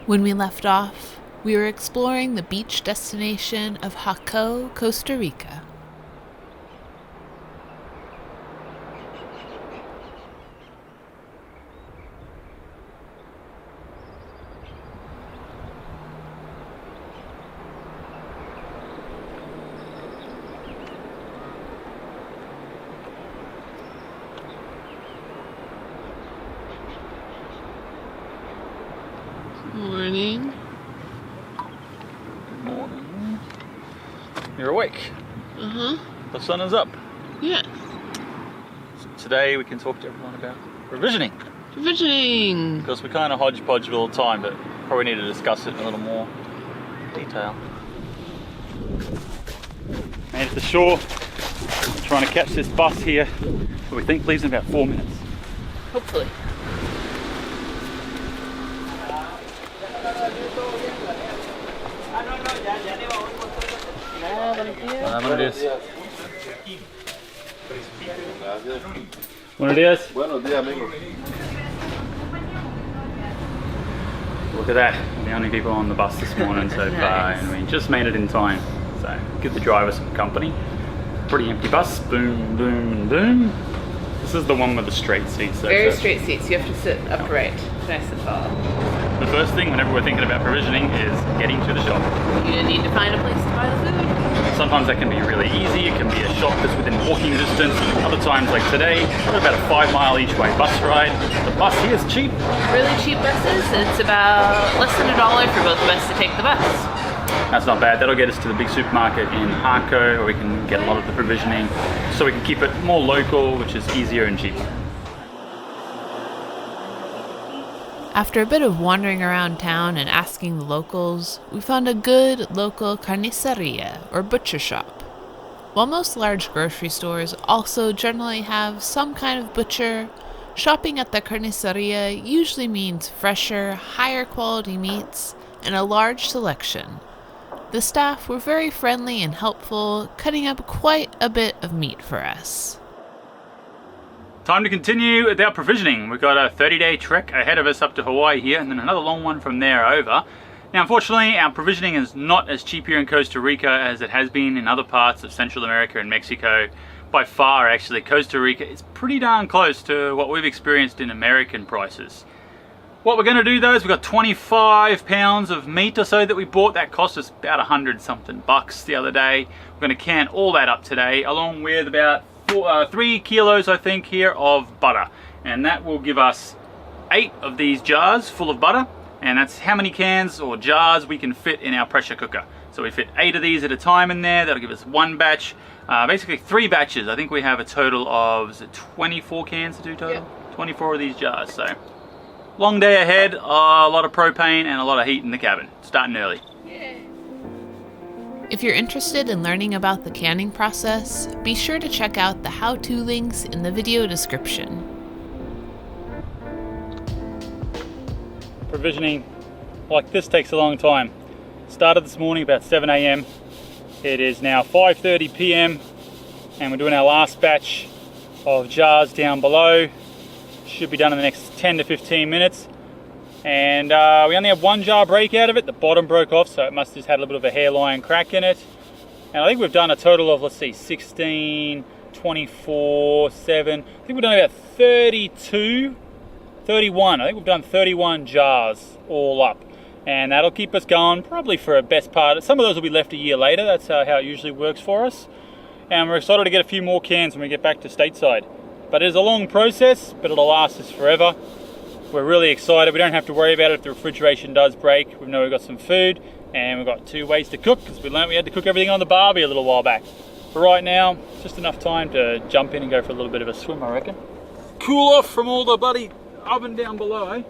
When we left off, we were exploring the beach destination of Jaco, Costa Rica. Morning. Morning. You're awake. Uh-huh. The sun is up. Yes. So today we can talk to everyone about provisioning. Provisioning. Because we kind of hodgepodge it all the time, but probably need to discuss it in a little more detail. Made it to the shore. I'm trying to catch this bus here, that we think leaves in about 4 minutes. Hopefully. Buenos días. Buenos días. Buenos días, amigo. Look at that, the only people on the bus this morning so far, Nice. and we just made it in time. So give the driver some company. Pretty empty bus, boom, boom, boom. This is the one with the straight seats. So Very straight seats. You have to sit upright. Nice and tall. The first thing whenever we're thinking about provisioning is getting to the shop. You need to find a place to buy the food. Sometimes that can be really easy. It can be a shop that's within walking distance. Other times, like today, we're about a 5-mile each way bus ride. The bus here is cheap. Really cheap buses. It's about less than $1 for both of us to take the bus. That's not bad. That'll get us to the big supermarket in Jaco, where we can get a lot of the provisioning, so we can keep it more local, which is easier and cheaper. After a bit of wandering around town and asking the locals, we found a good local carniceria, or butcher shop. While most large grocery stores also generally have some kind of butcher, shopping at the carniceria usually means fresher, higher quality meats and a large selection. The staff were very friendly and helpful, cutting up quite a bit of meat for us. Time to continue with our provisioning. We've got a 30-day trek ahead of us up to Hawaii here, and then another long one from there over. Now, unfortunately, our provisioning is not as cheap here in Costa Rica as it has been in other parts of Central America and Mexico. By far, actually, Costa Rica is pretty darn close to what we've experienced in American prices. What we're going to do though is we've got 25 pounds of meat or so that we bought. That cost us about 100 something bucks the other day. We're going to can all that up today, along with about 3 kilos I think here of butter, and that will give us 8 of these jars full of butter, and that's how many cans or jars we can fit in our pressure cooker. So we fit 8 of these at a time in there. That'll give us 1 batch, basically 3 batches. I think we have a total of, is it 24 cans to do total? Yep. 24 of these jars. So long day ahead, a lot of propane and a lot of heat in the cabin, starting early. If you're interested in learning about the canning process, be sure to check out the how-to links in the video description. Provisioning like this takes a long time. Started this morning about 7 a.m. It is now 5:30 p.m. and we're doing our last batch of jars down below. Should be done in the next 10 to 15 minutes. And we only have 1 jar break out of it. The bottom broke off, so it must have just had a little bit of a hairline crack in it. And I think we've done a total of, let's see, 16, 24, 7. I think we've done about 32, 31. I think we've done 31 jars all up. And that'll keep us going probably for a best part. Some of those will be left a year later. That's how it usually works for us. And we're excited to get a few more cans when we get back to stateside. But it is a long process, but it'll last us forever. We're really excited. We don't have to worry about it if the refrigeration does break. We know we've got some food, and we've got 2 ways to cook, because we learned we had to cook everything on the barbie a little while back. But right now, it's just enough time to jump in and go for a little bit of a swim, I reckon. Cool off from all the bloody oven down below, eh?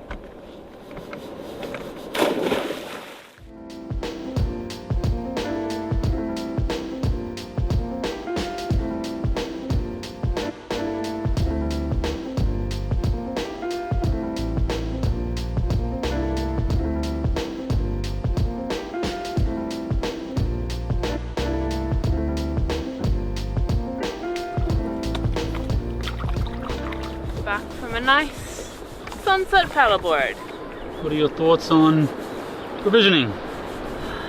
Back from a nice sunset paddleboard. What are your thoughts on provisioning.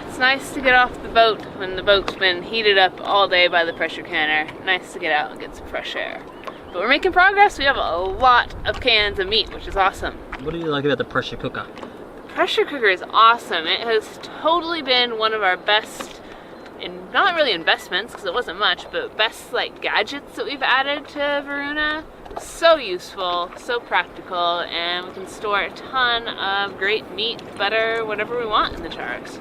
It's nice to get off the boat when the boat's been heated up all day by the pressure canner. Nice to get out and get some fresh air. But we're making progress. We have a lot of cans of meat, which is awesome. What do you like about the pressure cooker? Pressure cooker is awesome. It has totally been one of our best, not really investments because it wasn't much, but best like gadgets that we've added to Varuna. So useful, so practical, and we can store a ton of great meat, butter, whatever we want in the jars.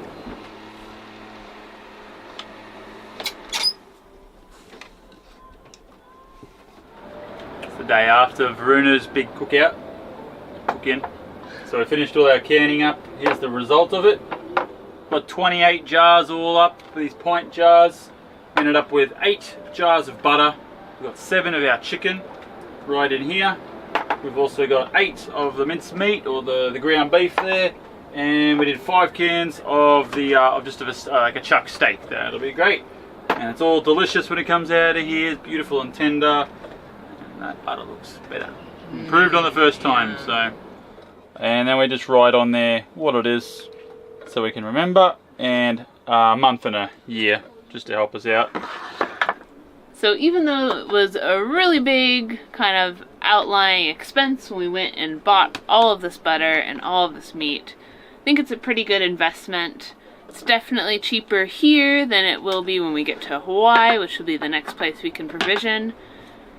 It's the day after Varuna's big cook-in. So we finished all our canning up. Here's the result of it. Got 28 jars all up, these pint jars. Ended up with 8 jars of butter. We've got 7 of our chicken right in here. We've also got 8 of the minced meat or the ground beef there. And we did 5 cans of the like a chuck steak. That'll be great. And it's all delicious when it comes out of here. It's beautiful and tender. And that butter looks better. Improved on the first time, so. And then we just write on there what it is so we can remember, and a month and a year just to help us out. So even though it was a really big kind of outlying expense when we went and bought all of this butter and all of this meat, I think it's a pretty good investment. It's definitely cheaper here than it will be when we get to Hawaii, which will be the next place we can provision.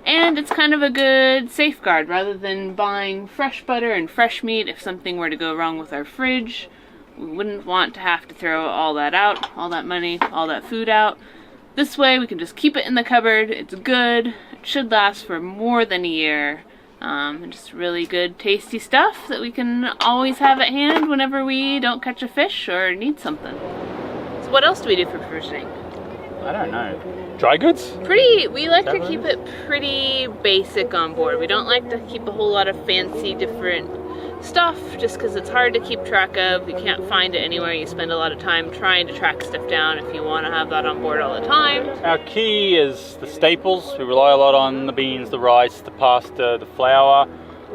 And it's kind of a good safeguard rather than buying fresh butter and fresh meat. If something were to go wrong with our fridge, we wouldn't want to have to throw all that out, all that money, all that food out. This way we can just keep it in the cupboard. It's good. It should last for more than a year. And just really good tasty stuff that we can always have at hand whenever we don't catch a fish or need something. So what else do we do for provisioning? I don't know. Dry goods? We like to keep it pretty basic on board. We don't like to keep a whole lot of fancy different stuff just because it's hard to keep track of. You can't find it anywhere. You spend a lot of time trying to track stuff down if you want to have that on board all the time. Our key is the staples. We rely a lot on the beans, the rice, the pasta, the flour.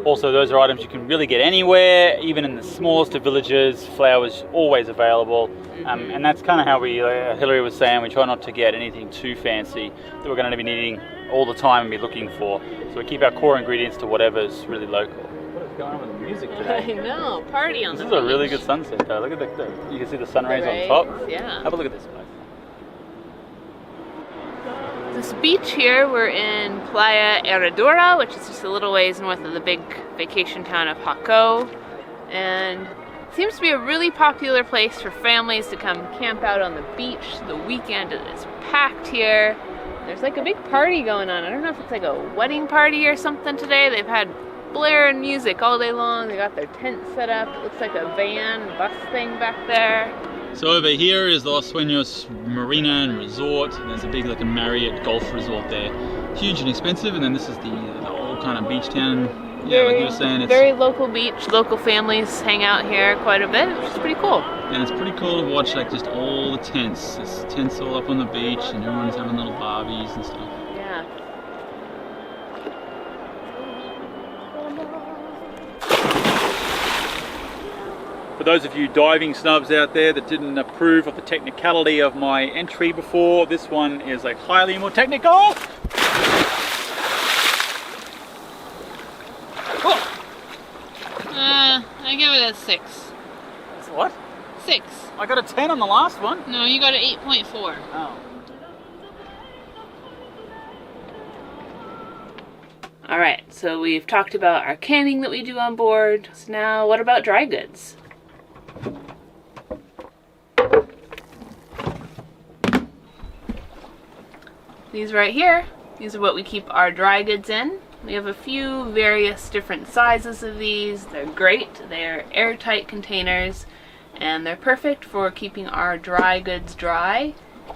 Also, those are items you can really get anywhere, even in the smallest of villages. Flour is always available. And that's kind of how we, Hillary was saying, we try not to get anything too fancy that we're going to be needing all the time and be looking for. So we keep our core ingredients to whatever's really local. What is going on with the music today? I know, party on the beach. This is a really good sunset though. Look at you can see the sun rays on top. Yeah. Have a look at this place. This beach here, we're in Playa Herradura, which is just a little ways north of the big vacation town of Jaco. And it seems to be a really popular place for families to come camp out on the beach. The weekend is packed here. There's like a big party going on. I don't know if it's like a wedding party or something today. They've had blaring music all day long. They got their tent set up. It looks like a van, bus thing back there. So over here is the Los Sueños Marina and Resort. There's a big like a Marriott golf resort there. Huge and expensive, and then this is the old kind of beach town. Yeah, like you were saying, it's very local beach. Local families hang out here quite a bit, which is pretty cool. And it's pretty cool to watch like just all the tents. There's tents all up on the beach, and everyone's having little barbecues and stuff. Yeah. For those of you diving snubs out there that didn't approve of the technicality of my entry before, this one is like highly more technical. Oh. I give it a 6. It's what? 6. I got a 10 on the last one. No, you got an 8.4. Oh. Alright, so we've talked about our canning that we do on board. So now, what about dry goods? These right here, these are what we keep our dry goods in. We have a few various different sizes of these. They're great. They're airtight containers, and they're perfect for keeping our dry goods dry,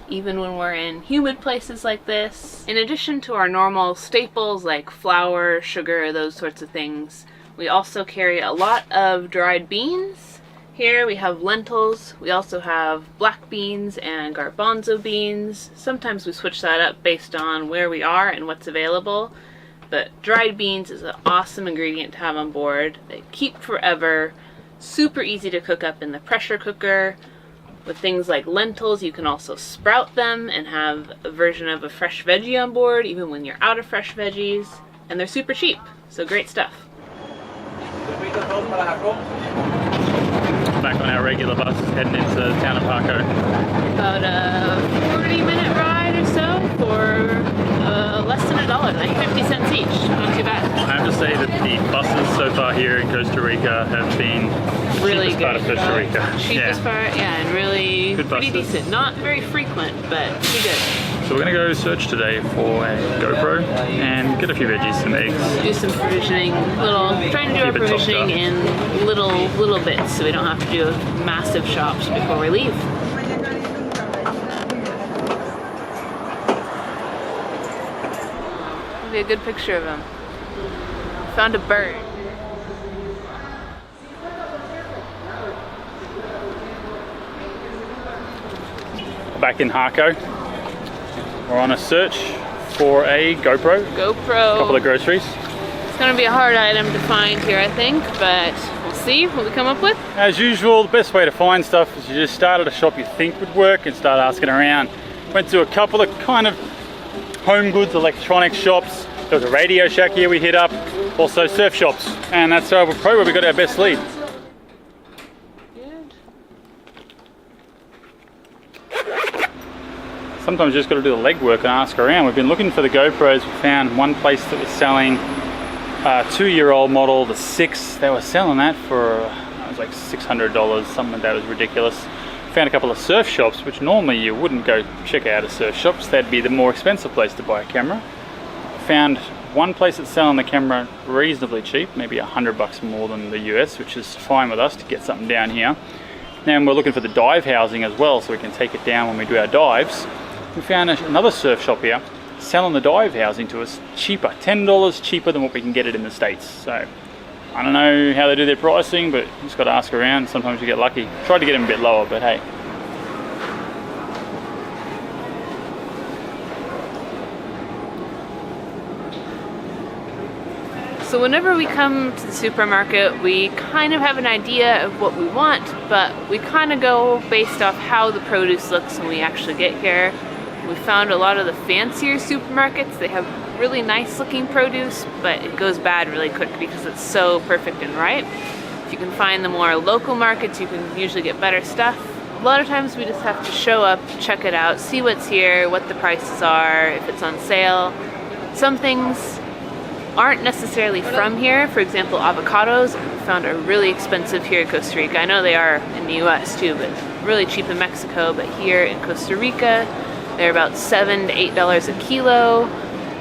even when we're in humid places like this. In addition to our normal staples like flour, sugar, those sorts of things, we also carry a lot of dried beans. Here we have lentils. We also have black beans and garbanzo beans. Sometimes we switch that up based on where we are and what's available. But dried beans is an awesome ingredient to have on board. They keep forever. Super easy to cook up in the pressure cooker. With things like lentils, you can also sprout them and have a version of a fresh veggie on board, even when you're out of fresh veggies. And they're super cheap, so great stuff. Back on our regular bus, heading into the town of Paco. About a 40-minute ride or so for less than $1, like 50 cents each. Not too bad. I have to say that the buses so far here in Costa Rica have been Really cheapest part of good. Costa Rica. Cheapest part, yeah, and really Good pretty buses. decent. Not very frequent, but pretty good. So we're going to go search today for a GoPro and get a few veggies, some eggs. Do some provisioning, trying to do our Keep it topped provisioning up. in little bits, so we don't have to do massive shops before we leave. That'll be a good picture of him. Found a bird. Back in Harco, we're on a search for a GoPro, a couple of groceries. It's gonna be a hard item to find here, I think, but we'll see what we come up with. As usual, the best way to find stuff is you just start at a shop you think would work and start asking around. Went to a couple of kind of home goods, electronics shops. There was a Radio Shack here we hit up, also surf shops, and that's probably where we got our best lead. Sometimes you just got to do the legwork and ask around. We've been looking for the GoPros. We found one place that was selling a 2-year-old model, the 6. They were selling that for, it was like $600, something like that. Was ridiculous. Found a couple of surf shops, which normally you wouldn't go check out at surf shops. That'd be the more expensive place to buy a camera. Found one place that's selling the camera reasonably cheap, maybe $100 more than the US, which is fine with us to get something down here. Now we're looking for the dive housing as well, so we can take it down when we do our dives. We found another surf shop here selling the dive housing to us cheaper, $10 cheaper than what we can get it in the States. So I don't know how they do their pricing, but you just got to ask around. Sometimes you get lucky. Tried to get them a bit lower, but hey. So whenever we come to the supermarket, we kind of have an idea of what we want, but we kind of go based off how the produce looks when we actually get here. We found a lot of the fancier supermarkets, they have really nice looking produce, but it goes bad really quick because it's so perfect and ripe. If you can find the more local markets, you can usually get better stuff. A lot of times we just have to show up, check it out, see what's here, what the prices are, if it's on sale. Some things aren't necessarily from here. For example, avocados we found are really expensive here in Costa Rica. I know they are in the US too, but really cheap in Mexico. But here in Costa Rica, they're about $7 to $8 a kilo.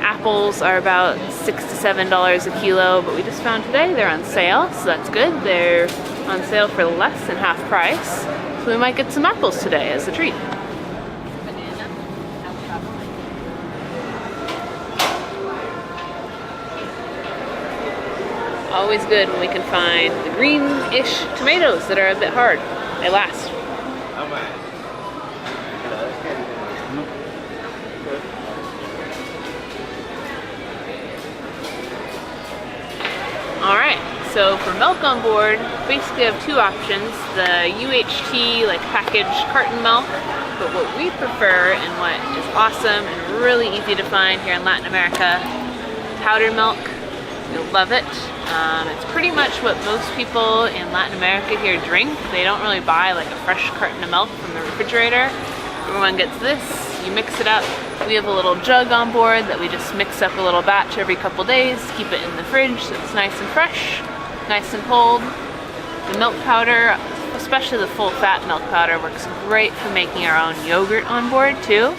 Apples are about $6 to $7 a kilo, but we just found today they're on sale, so that's good. They're on sale for less than half price, so we might get some apples today as a treat. Always good when we can find the green-ish tomatoes that are a bit hard. They last. Alright, so for milk on board, basically have two options. The UHT, like packaged carton milk, but what we prefer and what is awesome and really easy to find here in Latin America, powdered milk. We love it. It's pretty much what most people in Latin America here drink. They don't really buy like a fresh carton of milk from the refrigerator. Everyone gets this, you mix it up. We have a little jug on board that we just mix up a little batch every couple days, keep it in the fridge so it's nice and fresh, nice and cold. The milk powder, especially the full fat milk powder, works great for making our own yogurt on board too.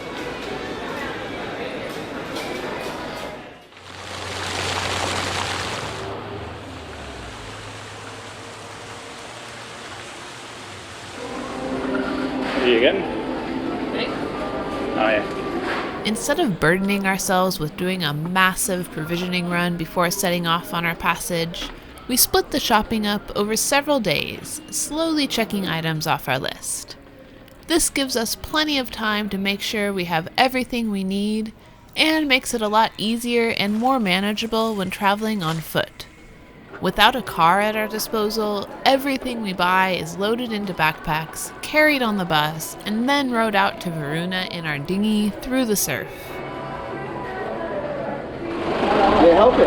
What are you getting? Okay. Oh yeah. Instead of burdening ourselves with doing a massive provisioning run before setting off on our passage, we split the shopping up over several days, slowly checking items off our list. This gives us plenty of time to make sure we have everything we need, and makes it a lot easier and more manageable when traveling on foot. Without a car at our disposal, everything we buy is loaded into backpacks, carried on the bus, and then rowed out to Viruna in our dinghy through the surf. May I help you?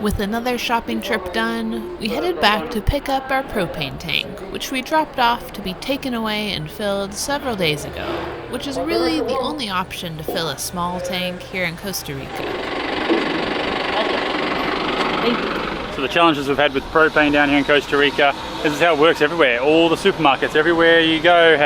With another shopping trip done, we headed back to pick up our propane tank, which we dropped off to be taken away and filled several days ago, which is really the only option to fill a small tank here in Costa Rica. So the challenges we've had with propane down here in Costa Rica, this is how it works everywhere. All the supermarkets, everywhere you go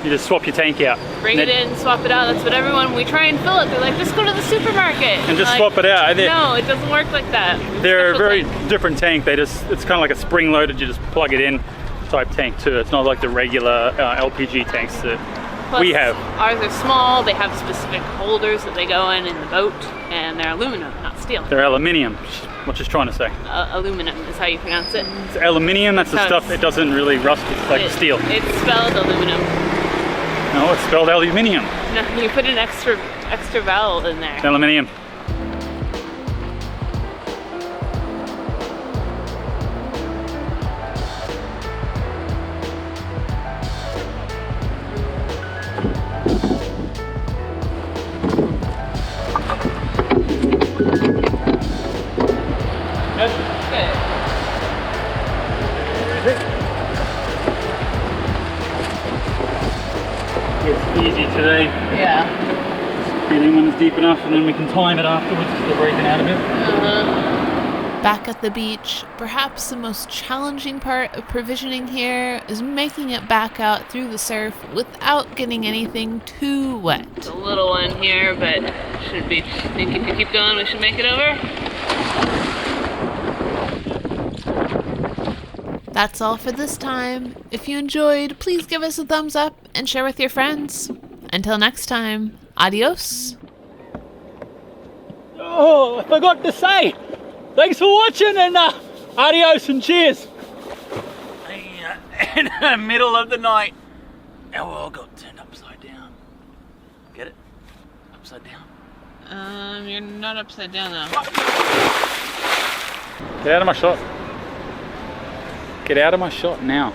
you just swap your tank out. Bring it in, swap it out. That's what everyone, we try and fill it. They're like, just go to the supermarket. And just swap it out. No, it doesn't work like that. They're a very different tank. It's kind of like a spring loaded, you just plug it in type tank too. It's not like the regular LPG tanks that we have. Ours are small, they have specific holders that they go in the boat, and they're aluminum, not steel. They're aluminium, what she's trying to say. Aluminum is how you pronounce it. It's aluminium, that's the stuff that doesn't really rust, it's like steel. It's spelled aluminum. No, it's spelled aluminium. No, you put an extra vowel in there. Aluminium. It's easy today. Yeah. Feeling when it's deep enough, and then we can time it afterwards if they're breaking out a bit. Back at the beach, perhaps the most challenging part of provisioning here is making it back out through the surf without getting anything too wet. It's a little one here, but should be. Think if you keep going, we should make it over. That's all for this time. If you enjoyed, please give us a thumbs up and share with your friends. Until next time, adios. Oh, I forgot to say, thanks for watching, and adios and cheers. In the middle of the night, our world got turned upside down. Get it? Upside down. You're not upside down though. Get out of my shot. Get out of my shot now.